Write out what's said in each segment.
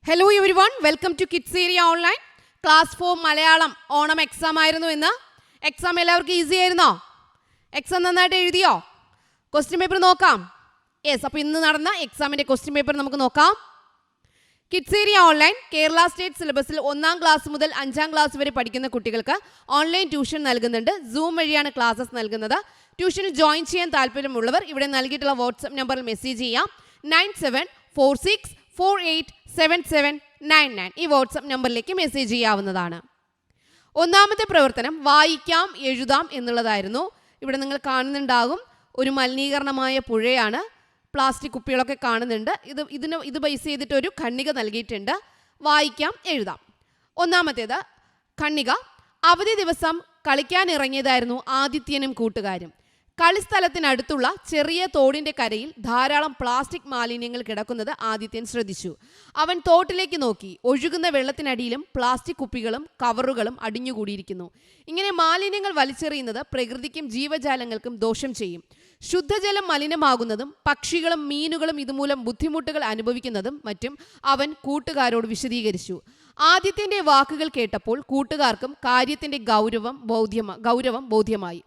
Hello everyone, welcome to kids area online. Class 4 Malayalam Onam exam ആയിരുന്നു ഇന്ന്. Exam എല്ലാവർക്കും easy ആയിരുന്നോ? എക്സാം നന്നായിട്ട് എഴുതിയോ? ക്വസ്റ്റ്യൻ പേപ്പർ നോക്കാം. യെസ്, അപ്പോൾ ഇന്ന് നടന്ന എക്സാമിൻ്റെ ക്വസ്റ്റ്യൻ പേപ്പർ നമുക്ക് നോക്കാം. Kids area online Kerala state സിലബസിൽ 1ാം ക്ലാസ് മുതൽ 5ാം ക്ലാസ് വരെ പഠിക്കുന്ന കുട്ടികൾക്ക് ഓൺലൈൻ ട്യൂഷൻ നൽകുന്നുണ്ട്. സൂം വഴിയാണ് ക്ലാസ്സസ് നൽകുന്നത്. ട്യൂഷന് ജോയിൻ ചെയ്യാൻ താല്പര്യമുള്ളവർ ഇവിടെ നൽകിയിട്ടുള്ള വാട്സ്ആപ്പ് നമ്പറിൽ മെസ്സേജ് ചെയ്യാം. 9746487799 ഈ വാട്സ്ആപ്പ് നമ്പറിലേക്ക് മെസ്സേജ് ചെയ്യാവുന്നതാണ്. ഒന്നാമത്തെ പ്രവർത്തനം വായിക്കാം എഴുതാം എന്നുള്ളതായിരുന്നു. ഇവിടെ നിങ്ങൾ കാണുന്നുണ്ടാകും ഒരു മലിനീകരണമായ പുഴയാണ്. പ്ലാസ്റ്റിക് കുപ്പികളൊക്കെ കാണുന്നുണ്ട്. ഇത് ബേസ് ചെയ്തിട്ട് ഒരു ഖണ്ഡിക നൽകിയിട്ടുണ്ട്. വായിക്കാം എഴുതാം. ഒന്നാമത്തേത് ഖണ്ഡിക. അവധി ദിവസം കളിക്കാൻ ഇറങ്ങിയതായിരുന്നു ആദിത്യനും കൂട്ടുകാരും. കളിസ്ഥലത്തിനടുത്തുള്ള ചെറിയ തോടിൻ്റെ കരയിൽ ധാരാളം പ്ലാസ്റ്റിക് മാലിന്യങ്ങൾ കിടക്കുന്നത് ആദിത്യൻ ശ്രദ്ധിച്ചു. അവൻ തോട്ടിലേക്ക് നോക്കി. ഒഴുകുന്ന വെള്ളത്തിനടിയിലും പ്ലാസ്റ്റിക് കുപ്പികളും കവറുകളും അടിഞ്ഞുകൂടിയിരിക്കുന്നു. ഇങ്ങനെ മാലിന്യങ്ങൾ വലിച്ചെറിയുന്നത് പ്രകൃതിക്കും ജീവജാലങ്ങൾക്കും ദോഷം ചെയ്യും. ശുദ്ധജലം മലിനമാകുന്നതും പക്ഷികളും മീനുകളും ഇതുമൂലം ബുദ്ധിമുട്ടുകൾ അനുഭവിക്കുന്നതും മറ്റും അവൻ കൂട്ടുകാരോട് വിശദീകരിച്ചു. ആദിത്യൻ്റെ വാക്കുകൾ കേട്ടപ്പോൾ കൂട്ടുകാർക്കും കാര്യത്തിൻ്റെ ഗൗരവം ബോധ്യമായി.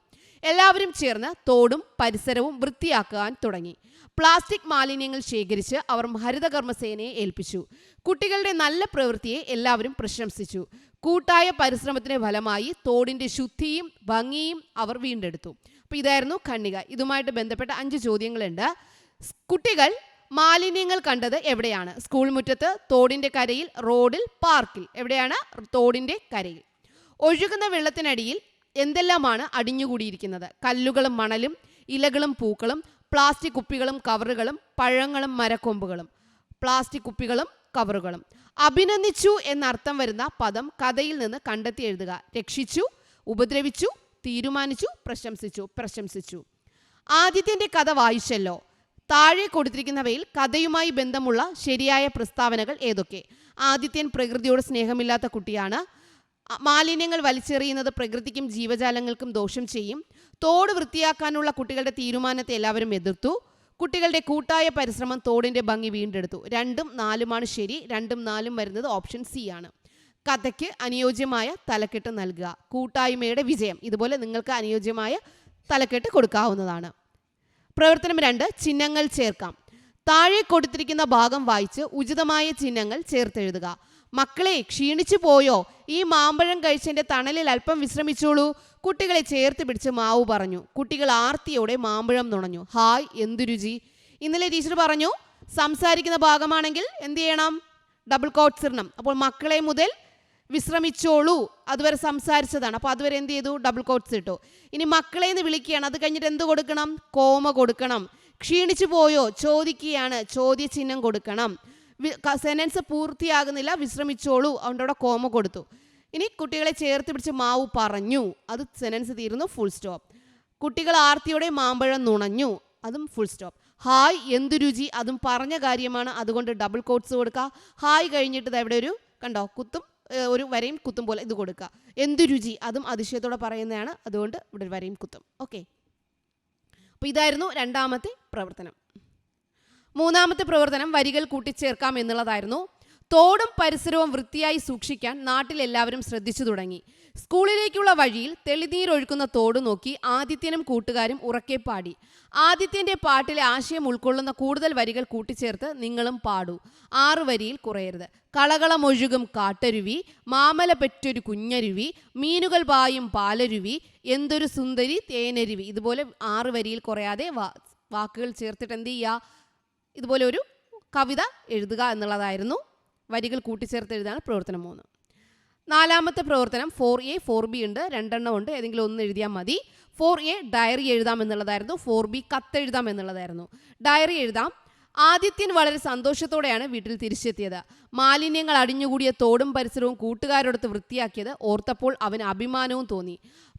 എല്ലാവരും ചേർന്ന് തോടും പരിസരവും വൃത്തിയാക്കാൻ തുടങ്ങി. പ്ലാസ്റ്റിക് മാലിന്യങ്ങൾ ശേഖരിച്ച് അവർ ഹരിതകർമ്മസേനയെ ഏൽപ്പിച്ചു. കുട്ടികളുടെ നല്ല പ്രവൃത്തിയെ എല്ലാവരും പ്രശംസിച്ചു. കൂട്ടായ പരിശ്രമത്തിന്റെ ഫലമായി തോടിൻ്റെ ശുദ്ധിയും ഭംഗിയും അവർ വീണ്ടെടുത്തു. അപ്പോൾ ഇതായിരുന്നു ഖണ്ഡിക. ഇതുമായിട്ട് ബന്ധപ്പെട്ട 5 ചോദ്യങ്ങളുണ്ട്. കുട്ടികൾ മാലിന്യങ്ങൾ കണ്ടത് എവിടെയാണ്? സ്കൂൾ മുറ്റത്ത്, തോടിൻ്റെ കരയിൽ, റോഡിൽ, പാർക്കിൽ. എവിടെയാണ്? തോടിൻ്റെ കരയിൽ. ഒഴുകുന്ന വെള്ളത്തിനടിയിൽ എന്തെല്ലാമാണ് അടിഞ്ഞുകൂടിയിരിക്കുന്നത്? കല്ലുകളും മണലും, ഇലകളും പൂക്കളും, പ്ലാസ്റ്റിക് കുപ്പികളും കവറുകളും, പഴങ്ങളും മരക്കൊമ്പുകളും. പ്ലാസ്റ്റിക് കുപ്പികളും കവറുകളും. അഭിനന്ദിച്ചു എന്നർത്ഥം വരുന്ന പദം കഥയിൽ നിന്ന് കണ്ടെത്തി എഴുതുക. രക്ഷിച്ചു, ഉപദ്രവിച്ചു, തീരുമാനിച്ചു, പ്രശംസിച്ചു. ആദിത്യൻ്റെ കഥ വായിച്ചല്ലോ. താഴെ കൊടുത്തിരിക്കുന്നവയിൽ കഥയുമായി ബന്ധമുള്ള ശരിയായ പ്രസ്താവനകൾ ഏതൊക്കെ? ആദിത്യൻ പ്രകൃതിയോട് സ്നേഹമില്ലാത്ത കുട്ടിയാണ്. മാലിന്യങ്ങൾ വലിച്ചെറിയുന്നത് പ്രകൃതിക്കും ജീവജാലങ്ങൾക്കും ദോഷം ചെയ്യും. തോട് വൃത്തിയാക്കാനുള്ള കുട്ടികളുടെ തീരുമാനത്തെ എല്ലാവരും എതിർത്തു. കുട്ടികളുടെ കൂട്ടായ പരിശ്രമം തോടിൻ്റെ ഭംഗി വീണ്ടെടുത്തു. 2ഉം 4ഉമാണ് ശരി. 2ഉം 4ഉം വരുന്നത് ഓപ്ഷൻ സി ആണ്. കഥയ്ക്ക് അനുയോജ്യമായ തലക്കെട്ട് നൽകുക. കൂട്ടായ്മയുടെ വിജയം. ഇതുപോലെ നിങ്ങൾക്ക് അനുയോജ്യമായ തലക്കെട്ട് കൊടുക്കാവുന്നതാണ്. പ്രവർത്തനം 2 ചിഹ്നങ്ങൾ ചേർക്കാം. താഴെ കൊടുത്തിരിക്കുന്ന ഭാഗം വായിച്ച് ഉചിതമായ ചിഹ്നങ്ങൾ ചേർത്തെഴുതുക. മക്കളെ, ക്ഷീണിച്ചു പോയോ? ഈ മാമ്പഴം കഴിച്ചതിൻ്റെ തണലിൽ അല്പം വിശ്രമിച്ചോളൂ. കുട്ടികളെ ചേർത്ത് പിടിച്ച് മാവു പറഞ്ഞു. കുട്ടികൾ ആർത്തിയോടെ മാമ്പഴം നുണഞ്ഞു. ഹായ്, എന്തു രുചി. ഇന്നലെ ടീച്ചർ പറഞ്ഞു സംസാരിക്കുന്ന ഭാഗമാണെങ്കിൽ എന്ത് ചെയ്യണം? ഡബിൾ കോട്ട്സ് ഇടണം. അപ്പോൾ മക്കളെ മുതൽ വിശ്രമിച്ചോളൂ, അതുവരെ സംസാരിച്ചതാണ്. അപ്പോൾ അതുവരെ എന്ത് ചെയ്തു? ഡബിൾ കോട്ട്സ് ഇട്ടു. ഇനി മക്കളെ എന്ന് വിളിക്കുകയാണ്. അത് കഴിഞ്ഞിട്ട് എന്ത് കൊടുക്കണം? കോമ കൊടുക്കണം. ക്ഷീണിച്ചു പോയോ ചോദിക്കുകയാണ്. ചോദ്യചിഹ്നം കൊടുക്കണം. സെനൻസ് പൂർത്തിയാകുന്നില്ല, വിശ്രമിച്ചോളൂ, അതുകൊണ്ട് അവിടെ കോമ കൊടുത്തു. ഇനി കുട്ടികളെ ചേർത്ത് പിടിച്ച് മാവു പറഞ്ഞു, അത് സെനൻസ് തീരുന്നു, ഫുൾ സ്റ്റോപ്പ്. കുട്ടികൾ ആർത്തിയോടെ മാമ്പഴം നുണഞ്ഞു, അതും ഫുൾ സ്റ്റോപ്പ്. ഹായ്, എന്തു രുചി, അതും പറഞ്ഞ കാര്യമാണ്, അതുകൊണ്ട് ഡബിൾ കോട്ട്സ് കൊടുക്കുക. ഹായ് കഴിഞ്ഞിട്ട് അവിടെ ഒരു കണ്ടോ കുത്തും, ഒരു വരയും കുത്തും പോലെ ഇത് കൊടുക്കുക. എന്തു രുചി, അതും അതിശയത്തോടെ പറയുന്നതാണ്, അതുകൊണ്ട് ഇവിടെ ഒരു വരയും കുത്തും. ഓക്കെ, അപ്പോൾ ഇതായിരുന്നു 2ാമത്തെ പ്രവർത്തനം. 3ാമത്തെ പ്രവർത്തനം വരികൾ കൂട്ടിച്ചേർക്കാം എന്നുള്ളതായിരുന്നു. തോടും പരിസരവും വൃത്തിയായി സൂക്ഷിക്കാൻ നാട്ടിലെല്ലാവരും ശ്രദ്ധിച്ചു തുടങ്ങി. സ്കൂളിലേക്കുള്ള വഴിയിൽ തെളിനീരൊഴുക്കുന്ന തോട് നോക്കി ആദിത്യനും കൂട്ടുകാരും ഉറക്കെ പാടി. ആദിത്യൻ്റെ പാട്ടിലെ ആശയം ഉൾക്കൊള്ളുന്ന കൂടുതൽ വരികൾ കൂട്ടിച്ചേർത്ത് നിങ്ങളും പാടൂ. 6 വരിയിൽ കുറയരുത്. കളകളമൊഴുകും കാട്ടരുവി, മാമല പെറ്റൊരു കുഞ്ഞരുവി, മീനുകൾ പായും പാലരുവി, എന്തൊരു സുന്ദരി തേനരുവി. ഇതുപോലെ 6 വരിയിൽ കുറയാതെ വാക്കുകൾ ചേർത്തിട്ട് എന്ത് ചെയ്യുക? ഇതുപോലെ ഒരു കവിത എഴുതുക എന്നുള്ളതായിരുന്നു. വരികൾ കൂട്ടിച്ചേർത്ത് എഴുതാണ് പ്രവർത്തനം 3. 4ാമത്തെ പ്രവർത്തനം 4A 4B ഉണ്ട്, 2 എണ്ണം ഉണ്ട്, ഏതെങ്കിലും ഒന്ന് എഴുതിയാൽ മതി. 4A ഡയറി എഴുതാം എന്നുള്ളതായിരുന്നു. 4B കത്തെഴുതാം എന്നുള്ളതായിരുന്നു. ഡയറി എഴുതാം. ആദിത്യൻ വളരെ സന്തോഷത്തോടെയാണ് വീട്ടിൽ തിരിച്ചെത്തിയത്. മാലിന്യങ്ങൾ അടിഞ്ഞുകൂടിയ തോടും പരിസരവും കൂട്ടുകാരോടൊത്ത് വൃത്തിയാക്കിയത് ഓർത്തപ്പോൾ അവന് അഭിമാനവും തോന്നി.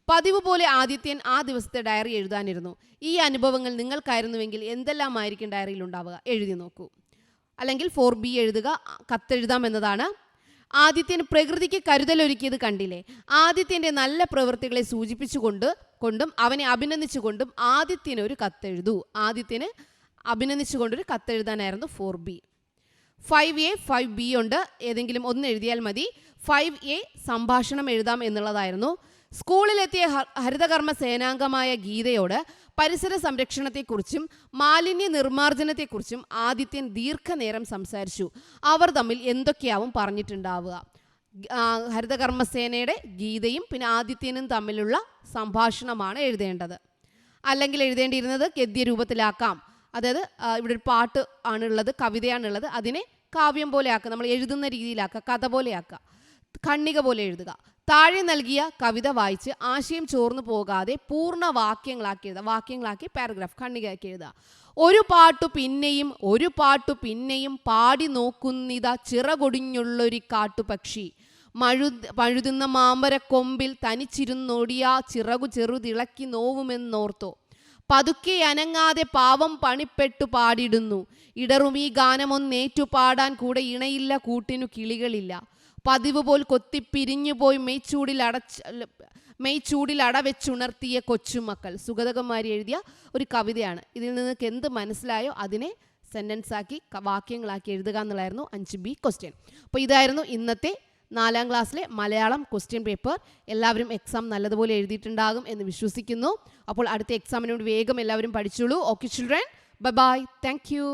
പതിവ് പോലെ ആദിത്യൻ ആ ദിവസത്തെ ഡയറി എഴുതാനിരുന്നു. ഈ അനുഭവങ്ങൾ നിങ്ങൾക്കായിരുന്നുവെങ്കിൽ എന്തെല്ലാമായിരിക്കും ഡയറിയിൽ ഉണ്ടാവുക? എഴുതി നോക്കൂ. അല്ലെങ്കിൽ 4B എഴുതുക, കത്തെഴുതാം എന്നതാണ്. ആദിത്യൻ പ്രകൃതിക്ക് കരുതലൊരുക്കിയത് കണ്ടില്ലേ? ആദിത്യൻ്റെ നല്ല പ്രവൃത്തികളെ സൂചിപ്പിച്ചുകൊണ്ടും അവനെ അഭിനന്ദിച്ചുകൊണ്ടും ആദിത്യന് ഒരു കത്തെഴുതൂ. ആദിത്യന് അഭിനന്ദിച്ചുകൊണ്ടൊരു കത്തെഴുതാനായിരുന്നു 4B. 5A 5B ഉണ്ട്, ഏതെങ്കിലും ഒന്ന് എഴുതിയാൽ മതി. 5A സംഭാഷണം എഴുതാം എന്നുള്ളതായിരുന്നു. സ്കൂളിലെത്തിയ ഹരിതകർമ്മ സേനാംഗമായ ഗീതയോട് പരിസര സംരക്ഷണത്തെക്കുറിച്ചും മാലിന്യ നിർമ്മാർജ്ജനത്തെക്കുറിച്ചും ആദിത്യൻ ദീർഘനേരം സംസാരിച്ചു. അവർ തമ്മിൽ എന്തൊക്കെയാവും പറഞ്ഞിട്ടുണ്ടാവുക? ഹരിതകർമ്മസേനയുടെ ഗീതയും പിന്നെ ആദിത്യനും തമ്മിലുള്ള സംഭാഷണമാണ് എഴുതേണ്ടത്. അല്ലെങ്കിൽ എഴുതേണ്ടിയിരുന്നത് ഗദ്യരൂപത്തിലാക്കാം. അതായത് ഇവിടെ ഒരു പാട്ട് ആണുള്ളത്, കവിതയാണുള്ളത്, അതിനെ കാവ്യം പോലെ ആക്കുക, നമ്മൾ എഴുതുന്ന രീതിയിലാക്കുക, കഥ പോലെ ആക്കുക, ഖണ്ഡിക പോലെ എഴുതുക. താഴെ നൽകിയ കവിത വായിച്ച് ആശയം ചോർന്നു പോകാതെ പൂർണ്ണ വാക്യങ്ങളാക്കി എഴുതുക. വാക്യങ്ങളാക്കി പാരഗ്രാഫ് ഖണ്ഡികയാക്കി എഴുതുക. ഒരു പാട്ടു പിന്നെയും പാടി നോക്കുന്നിതാ ചിറകൊടിഞ്ഞുള്ളൊരു കാട്ടുപക്ഷി, മഴുതുന്ന മാമ്പരക്കൊമ്പിൽ തനിച്ചിരുന്നൊടിയാ ചിറകു ചെറുതിളക്കി നോവുമെന്നോർത്തോ. പതുക്കെ അനങ്ങാതെ പാവം പണിപ്പെട്ടു പാടിടുന്നു. ഇടറുമീ ഗാനമൊന്നേറ്റു പാടാൻ കൂടെ ഇണയില്ല, കൂട്ടിനു കിളികളില്ല. പതിവ് പോൽ കൊത്തിപ്പിരിഞ്ഞുപോയി മെയ്ച്ചൂടിൽ അടവെച്ചുണർത്തിയ കൊച്ചുമക്കൾ. സുഗതകുമാരി എഴുതിയ ഒരു കവിതയാണ്. ഇതിൽ നിങ്ങൾക്ക് എന്ത് മനസ്സിലായോ അതിനെ സെൻറ്റൻസ് ആക്കി വാക്യങ്ങളാക്കി എഴുതുക എന്നുള്ളതായിരുന്നു 5B ക്വസ്റ്റ്യൻ. അപ്പോൾ ഇതായിരുന്നു ഇന്നത്തെ 4ാം ക്ലാസ്സിലെ മലയാളം ക്വസ്റ്റ്യൻ പേപ്പർ. എല്ലാവരും എക്സാം നല്ലതുപോലെ എഴുതിയിട്ടുണ്ടാകും എന്ന് വിശ്വസിക്കുന്നു. അപ്പോൾ അടുത്ത എക്സാമിനോട് വേഗം എല്ലാവരും പഠിച്ചോളൂ. Okay children, bye bye, thank U.